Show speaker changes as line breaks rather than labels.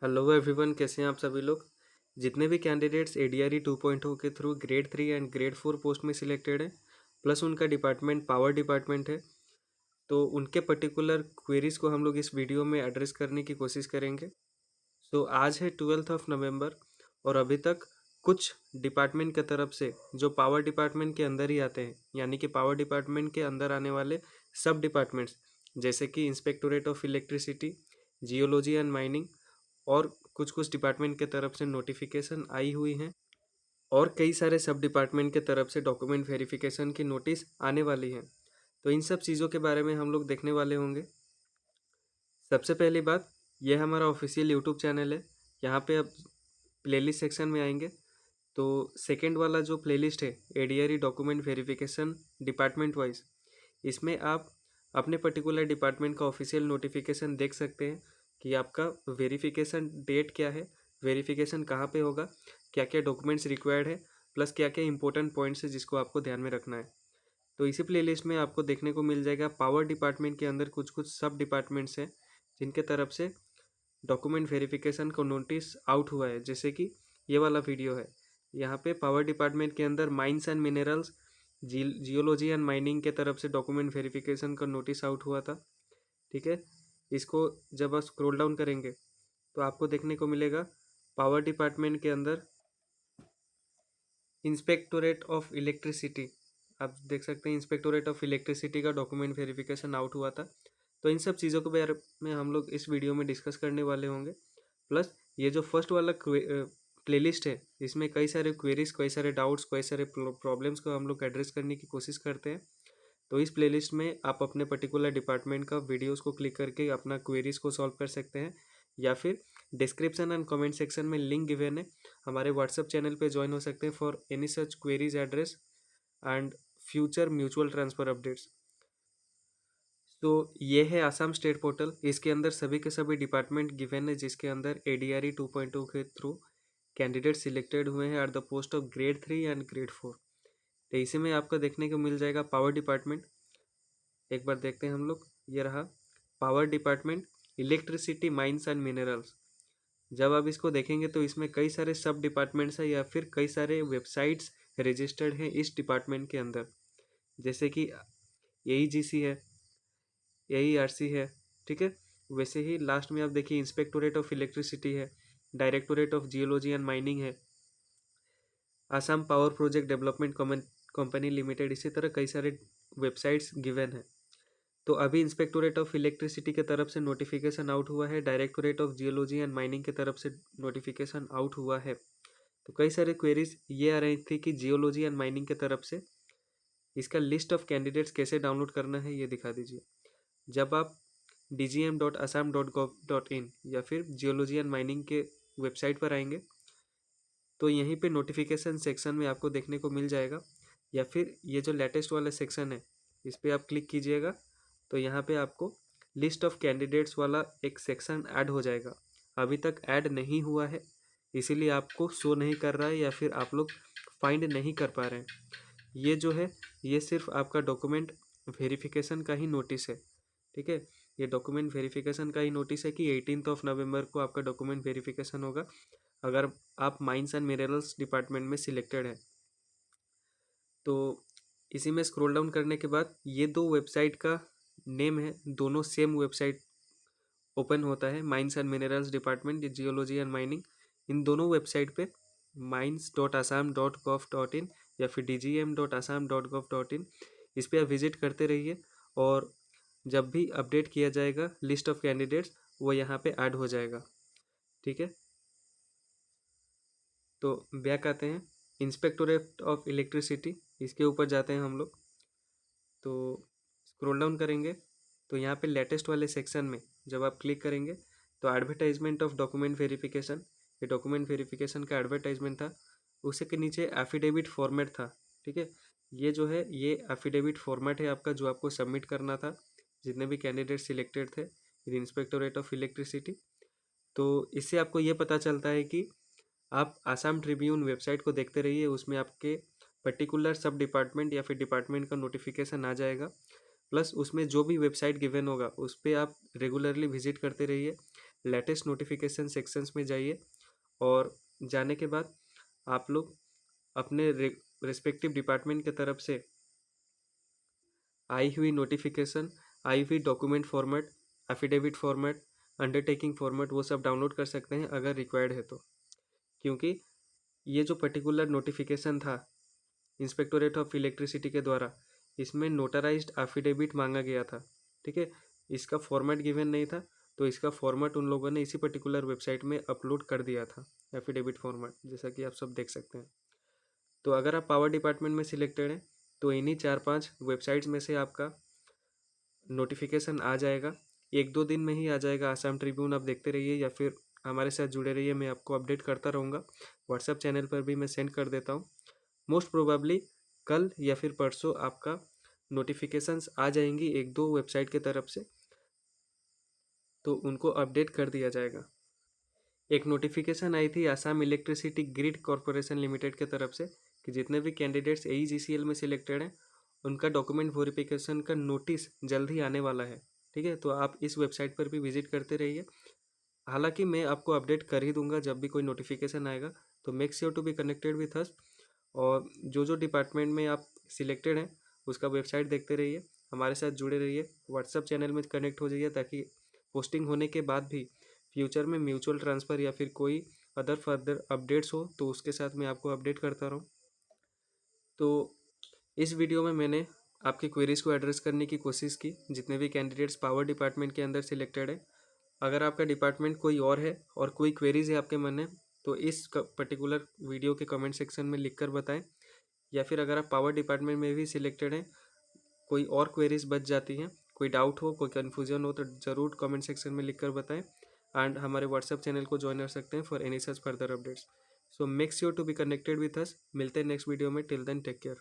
Hello everyone, कैसे हैं आप सभी लोग। जितने भी कैंडिडेट्स एडीआरई 2.0 के through grade 3 and grade 4 post में सिलेक्टेड हैं, प्लस उनका डिपार्टमेंट पावर डिपार्टमेंट है, तो उनके पर्टिकुलर क्वेरीज को हम लोग इस वीडियो में एड्रेस करने की कोशिश करेंगे। सो आज है 12 नवंबर और अभी तक कुछ डिपार्टमेंट की तरफ से जो पावर डिपार्टमेंट के अंदर ही आते हैं, यानी कि पावर डिपार्टमेंट के अंदर आने वाले सब डिपार्टमेंट्स जैसे कि inspectorate of electricity, geology and mining और कुछ कुछ डिपार्टमेंट के तरफ से नोटिफिकेशन आई हुई हैं और कई सारे सब डिपार्टमेंट के तरफ से डॉक्यूमेंट वेरिफिकेशन की नोटिस आने वाली हैं। तो इन सब चीज़ों के बारे में हम लोग देखने वाले होंगे। सबसे पहली बात, यह हमारा ऑफिशियल यूट्यूब चैनल है। यहाँ पे अब प्लेलिस्ट सेक्शन में आएंगे तो सेकंड वाला जो प्लेलिस्ट है एडीआरई डॉक्यूमेंट वेरिफिकेशन डिपार्टमेंट वाइज, इसमें आप अपने पर्टिकुलर डिपार्टमेंट का ऑफिशियल नोटिफिकेशन देख सकते हैं कि आपका वेरिफिकेशन डेट क्या है, वेरिफिकेशन कहाँ पे होगा, क्या क्या डॉक्यूमेंट्स रिक्वायर्ड है, प्लस क्या क्या इंपॉर्टेंट पॉइंट्स है जिसको आपको ध्यान में रखना है। तो इसी प्लेलिस्ट में आपको देखने को मिल जाएगा पावर डिपार्टमेंट के अंदर कुछ कुछ सब डिपार्टमेंट्स हैं जिनके तरफ से डॉक्यूमेंट वेरिफिकेशन को नोटिस आउट हुआ है। जैसे कि ये वाला वीडियो है, यहाँ पे पावर डिपार्टमेंट के अंदर mines and minerals, geology and mining के तरफ से डॉक्यूमेंट वेरिफिकेशन का नोटिस आउट हुआ था। ठीक है, इसको जब आप स्क्रॉल डाउन करेंगे तो आपको देखने को मिलेगा पावर डिपार्टमेंट के अंदर इंस्पेक्टोरेट ऑफ इलेक्ट्रिसिटी, आप देख सकते हैं इंस्पेक्टोरेट ऑफ इलेक्ट्रिसिटी का डॉक्यूमेंट वेरिफिकेशन आउट हुआ था। तो इन सब चीज़ों के बारे में हम लोग इस वीडियो में डिस्कस करने वाले होंगे। प्लस ये जो फर्स्ट वाला प्लेलिस्ट है, इसमें कई सारे क्वेरीज, कई सारे डाउट्स, कई सारे प्रॉब्लम्स को हम लोग एड्रेस करने की कोशिश करते हैं। तो इस प्लेलिस्ट में आप अपने पर्टिकुलर डिपार्टमेंट का वीडियोस को क्लिक करके अपना क्वेरीज को सॉल्व कर सकते हैं, या फिर डिस्क्रिप्शन एंड कमेंट सेक्शन में लिंक गिवन है, हमारे व्हाट्सएप चैनल पे ज्वाइन हो सकते हैं for any such queries address and future mutual transfer updates. तो ये है आसाम स्टेट पोर्टल, इसके अंदर सभी के सभी डिपार्टमेंट गिवन है जिसके अंदर एडीआरई 2.2 के थ्रू कैंडिडेट सिलेक्टेड हुए हैं at the post of grade 3 and grade 4। तो इसी में आपको देखने को मिल जाएगा पावर डिपार्टमेंट। एक बार देखते हैं हम लोग, ये रहा power department, electricity, mines and minerals. जब आप इसको देखेंगे तो इसमें कई सारे सब डिपार्टमेंट्स हैं या फिर कई सारे वेबसाइट्स रजिस्टर्ड हैं इस डिपार्टमेंट के अंदर, जैसे कि AEGC है, AERC है। ठीक है, वैसे ही लास्ट में आप देखिए इंस्पेक्टोरेट ऑफ इलेक्ट्रिसिटी है, directorate of geology and mining है, Assam power project development company limited, इसी तरह कई सारे वेबसाइट्स गिवन है। तो अभी इंस्पेक्टोरेट ऑफ इलेक्ट्रिसिटी की तरफ से नोटिफिकेशन आउट हुआ है, directorate of geology and mining की तरफ से नोटिफिकेशन आउट हुआ है। तो कई सारे क्वेरीज ये आ रही थी कि जियोलॉजी एंड माइनिंग की तरफ से इसका लिस्ट ऑफ कैंडिडेट्स कैसे डाउनलोड करना है, ये दिखा दीजिए। जब आप dgm.assam.gov.in या फिर जियोलॉजी एंड माइनिंग के वेबसाइट पर आएंगे तो यहीं पे नोटिफिकेशन सेक्शन में आपको देखने को मिल जाएगा, या फिर ये जो लेटेस्ट वाला सेक्शन है इस पर आप क्लिक कीजिएगा तो यहाँ पे आपको लिस्ट ऑफ कैंडिडेट्स वाला एक सेक्शन ऐड हो जाएगा। अभी तक ऐड नहीं हुआ है, इसीलिए आपको शो नहीं कर रहा है या फिर आप लोग फाइंड नहीं कर पा रहे हैं। ये जो है ये सिर्फ आपका डॉक्यूमेंट वेरिफिकेशन का ही नोटिस है। ठीक है, ये डॉक्यूमेंट वेरिफिकेशन का ही नोटिस है कि 18 नवंबर को आपका डॉक्यूमेंट वेरिफिकेशन होगा अगर आप माइंस एंड मिनरल्स डिपार्टमेंट में सिलेक्टेड है। तो इसी में स्क्रॉल डाउन करने के बाद ये दो वेबसाइट का नेम है, दोनों सेम वेबसाइट ओपन होता है, mines and minerals department, geology and mining. इन दोनों वेबसाइट पे mines.assam.gov.in या फिर dgm.assam.gov.in, इस पर आप विजिट करते रहिए और जब भी अपडेट किया जाएगा लिस्ट ऑफ कैंडिडेट्स वो यहाँ पे ऐड हो जाएगा। ठीक है, तो बैक आते हैं इंस्पेक्टोरेट ऑफ इलेक्ट्रिसिटी, इसके ऊपर जाते हैं हम लोग। तो स्क्रॉल डाउन करेंगे तो यहाँ पे लेटेस्ट वाले सेक्शन में जब आप क्लिक करेंगे तो एडवर्टाइजमेंट ऑफ डॉक्यूमेंट वेरिफिकेशन, ये डॉक्यूमेंट वेरिफिकेशन का एडवर्टाइजमेंट था, उसी के नीचे एफिडेविट फॉर्मेट था। ठीक है, ये जो है ये एफिडेविट फॉर्मेट है आपका जो आपको सबमिट करना था जितने भी कैंडिडेट सिलेक्टेड थे इन इंस्पेक्टोरेट ऑफ इलेक्ट्रिसिटी। तो इससे आपको ये पता चलता है कि आप आसाम ट्रिब्यून वेबसाइट को देखते रहिए, उसमें आपके पर्टिकुलर सब डिपार्टमेंट या फिर डिपार्टमेंट का नोटिफिकेशन आ जाएगा। प्लस उसमें जो भी वेबसाइट गिवन होगा उस पर आप रेगुलरली विजिट करते रहिए लेटेस्ट नोटिफिकेशन सेक्शंस में जाइए और जाने के बाद आप लोग अपने रिस्पेक्टिव डिपार्टमेंट की तरफ से आई हुई नोटिफिकेशन, आई हुई document format, affidavit format, undertaking format वो सब डाउनलोड कर सकते हैं अगर रिक्वायर्ड है तो। क्योंकि ये जो पर्टिकुलर नोटिफिकेशन था इंस्पेक्टोरेट ऑफ इलेक्ट्रिसिटी के द्वारा, इसमें नोटराइज्ड एफिडेविट मांगा गया था। ठीक है, इसका फॉर्मेट गिवन नहीं था, तो इसका फॉर्मेट उन लोगों ने इसी पर्टिकुलर वेबसाइट में अपलोड कर दिया था, एफिडेविट फॉर्मेट, जैसा कि आप सब देख सकते हैं। तो अगर आप पावर डिपार्टमेंट में सिलेक्टेड हैं तो इन्हीं 4-5 वेबसाइट्स में से आपका नोटिफिकेशन आ जाएगा। 1-2 दिन में ही आ जाएगा। आसाम ट्रिब्यून आप देखते रहिए या फिर हमारे साथ जुड़े रहिए, मैं आपको अपडेट करता रहूँगा। व्हाट्सएप चैनल पर भी मैं सेंड कर देता हूँ। मोस्ट प्रोबेबली कल या फिर परसों आपका नोटिफिकेशंस आ जाएंगी 1-2 वेबसाइट की तरफ से, तो उनको अपडेट कर दिया जाएगा। एक नोटिफिकेशन आई थी Assam electricity grid corporation limited के तरफ से कि जितने भी कैंडिडेट्स AEGCL में सिलेक्टेड हैं उनका डॉक्यूमेंट वेरिफिकेशन का नोटिस जल्द ही आने वाला है। ठीक है, तो आप इस वेबसाइट पर भी विजिट करते रहिए। हालांकि मैं आपको अपडेट कर ही दूंगा जब भी कोई नोटिफिकेशन आएगा, तो make sure to be connected with us. और जो डिपार्टमेंट में आप सिलेक्टेड हैं उसका वेबसाइट देखते रहिए, हमारे साथ जुड़े रहिए, व्हाट्सएप चैनल में कनेक्ट हो जाइए, ताकि पोस्टिंग होने के बाद भी फ्यूचर में म्यूचुअल ट्रांसफ़र या फिर कोई अदर फर्दर अपडेट्स हो तो उसके साथ मैं आपको अपडेट करता रहूँ। तो इस वीडियो में मैंने आपकी क्वेरीज़ को एड्रेस करने की कोशिश की, जितने भी कैंडिडेट्स पावर डिपार्टमेंट के अंदर सिलेक्टेड है। अगर आपका डिपार्टमेंट कोई और है और कोई क्वेरीज़ है आपके मन में, तो इस पर्टिकुलर वीडियो के कमेंट सेक्शन में लिख कर बताएं। या फिर अगर आप पावर डिपार्टमेंट में भी सिलेक्टेड हैं, कोई और क्वेरीज बच जाती हैं, कोई डाउट हो, कोई कन्फ्यूजन हो, तो ज़रूर कमेंट सेक्शन में लिख कर बताएं। एंड हमारे व्हाट्सएप चैनल को ज्वाइन कर सकते हैं for any such further updates. So make sure to be connected with us. मिलते हैं नेक्स्ट वीडियो में। Till then take care.